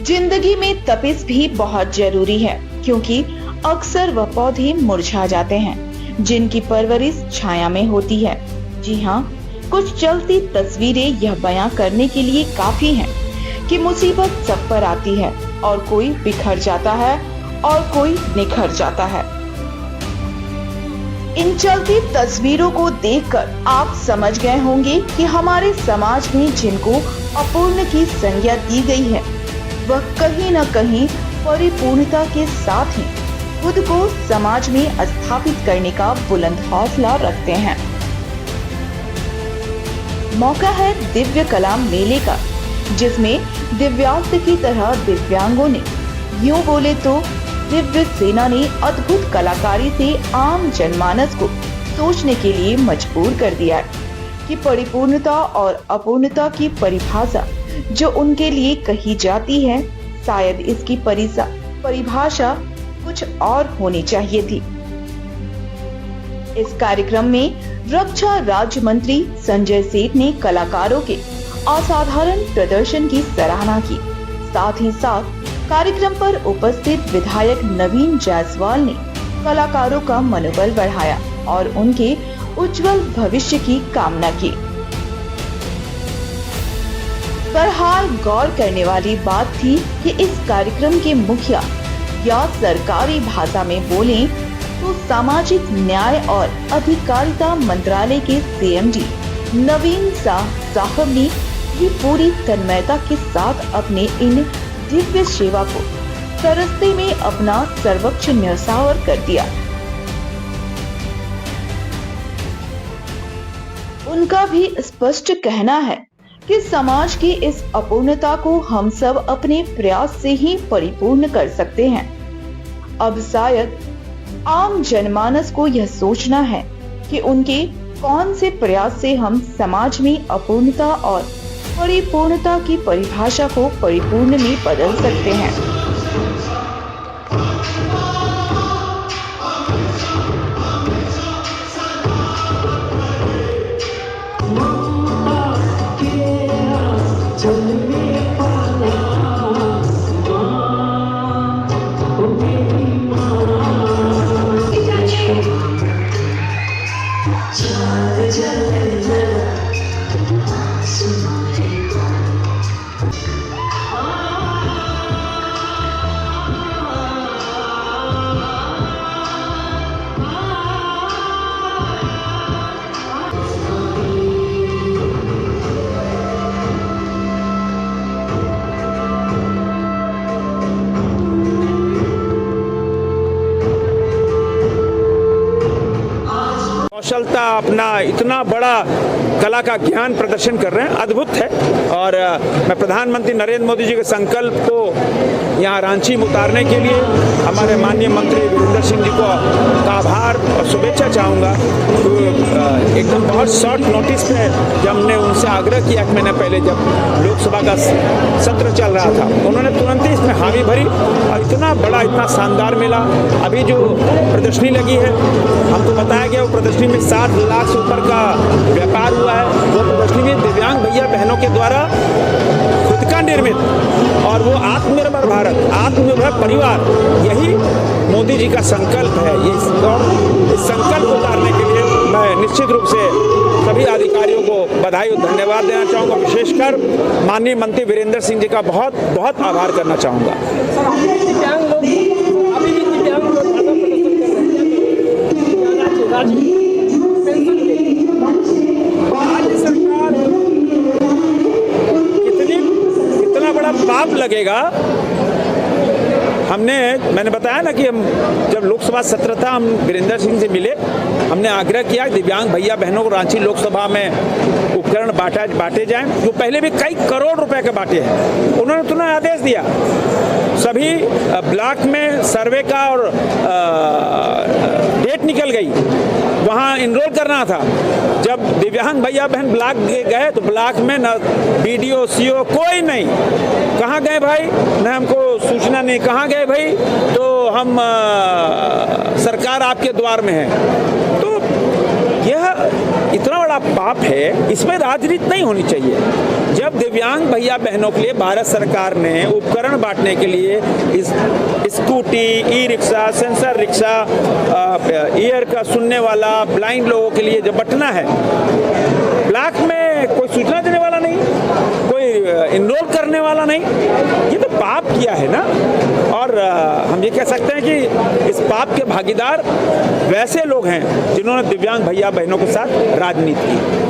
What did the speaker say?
जिंदगी में तपिश भी बहुत जरूरी है, क्योंकि अक्सर वह पौधे मुरझा जाते हैं जिनकी परवरिश छाया में होती है। जी हाँ, कुछ चलती तस्वीरें यह बयां करने के लिए काफी हैं कि मुसीबत सब पर आती है और कोई बिखर जाता है और कोई निखर जाता है। इन चलती तस्वीरों को देखकर आप समझ गए होंगे कि हमारे समाज में जिनको अपूर्ण की संज्ञा दी गई है, वह कहीं न कहीं परिपूर्णता के साथ ही खुद को समाज में स्थापित करने का बुलंद हौसला रखते हैं। मौका है दिव्य कला मेले का, जिसमें दिव्यांग की तरह दिव्यांगों ने, यूं बोले तो दिव्य सेना ने अद्भुत कलाकारी से आम जनमानस को सोचने के लिए मजबूर कर दिया है कि परिपूर्णता और अपूर्णता की परिभाषा जो उनके लिए कही जाती है, शायद इसकी परिभाषा कुछ और होनी चाहिए थी। इस कार्यक्रम में रक्षा राज्य मंत्री संजय सेठ ने कलाकारों के असाधारण प्रदर्शन की सराहना की। साथ ही साथ कार्यक्रम पर उपस्थित विधायक नवीन जायसवाल ने कलाकारों का मनोबल बढ़ाया और उनके उज्जवल भविष्य की कामना की। बहरहाल गौर करने वाली बात थी कि इस कार्यक्रम के मुखिया या सरकारी भाषा में बोलें तो सामाजिक न्याय और अधिकारिता मंत्रालय के सीएमडी नवीन साहब ने भी पूरी तन्मयता के साथ अपने इन दिव्य सेवा को सरस्ते में अपना सर्वोच्च न्यौछावर कर दिया। उनका भी स्पष्ट कहना है कि समाज की इस अपूर्णता को हम सब अपने प्रयास से ही परिपूर्ण कर सकते हैं। अब शायद आम जनमानस को यह सोचना है कि उनके कौन से प्रयास से हम समाज में अपूर्णता और परिपूर्णता की परिभाषा को परिपूर्ण में बदल सकते हैं। कौशलता अपना इतना बड़ा कला का ज्ञान प्रदर्शन कर रहे हैं, अद्भुत है। और मैं प्रधानमंत्री नरेंद्र मोदी जी के संकल्प को यहाँ रांची में उतारने के लिए हमारे माननीय मंत्री वीरेंद्र सिंह जी को आभार और शुभेच्छा चाहूँगा। तो एकदम बहुत शॉर्ट नोटिस पे जब हमने उनसे आग्रह किया कि महीने पहले जब लोकसभा का सत्र चल रहा था, उन्होंने तुरंत ही इसमें हामी भरी और इतना बड़ा, इतना शानदार मिला। अभी जो प्रदर्शनी लगी है, हमको बताया गया वो प्रदर्शनी में 7 लाख से ऊपर का व्यापार हुआ है। वो प्रदर्शनी में दिव्यांग भैया बहनों के द्वारा खुद का निर्मित, और वो आत्मनिर्भर भारत, आत्मनिर्भर परिवार, यही मोदी जी का संकल्प है। इस संकल्प को उतारने के लिए मैं निश्चित रूप से सभी अधिकारियों को बधाई और धन्यवाद देना चाहूँगा। विशेषकर माननीय मंत्री वीरेंद्र सिंह जी का बहुत बहुत आभार करना चाहूँगा। कितना बड़ा पाप लगेगा। मैंने बताया ना कि हम जब लोकसभा सत्र था, हम वीरेंद्र सिंह से मिले, हमने आग्रह किया कि दिव्यांग भैया बहनों को रांची लोकसभा में उपकरण बांटे जाएं, जो पहले भी कई करोड़ रुपए के बांटे हैं। उन्होंने तुरंत आदेश दिया, सभी ब्लॉक में सर्वे का और डेट निकल गई, वहाँ इनरोल करना था। जब दिव्यांग भैया बहन ब्लॉक गए तो ब्लॉक में न BDO CO कोई नहीं। कहाँ गए भाई? न हमको सूचना नहीं। कहाँ गए भाई? तो हम सरकार आपके द्वार में है। तो यह इतना बड़ा पाप है, इसमें राजनीति नहीं होनी चाहिए। जब दिव्यांग भैया बहनों के लिए भारत सरकार ने उपकरण बांटने के लिए इस scooty, e rickshaw, sensor rickshaw, year का सुनने वाला, ब्लाइंड लोगों के लिए जब बंटना है, ब्लैक में कोई सूचना देने वाला नहीं, कोई इनरोल करने वाला नहीं, ये तो पाप किया है ना। और हम ये कह सकते हैं कि इस पाप के भागीदार वैसे लोग हैं जिन्होंने दिव्यांग भैया बहनों के साथ राजनीति की।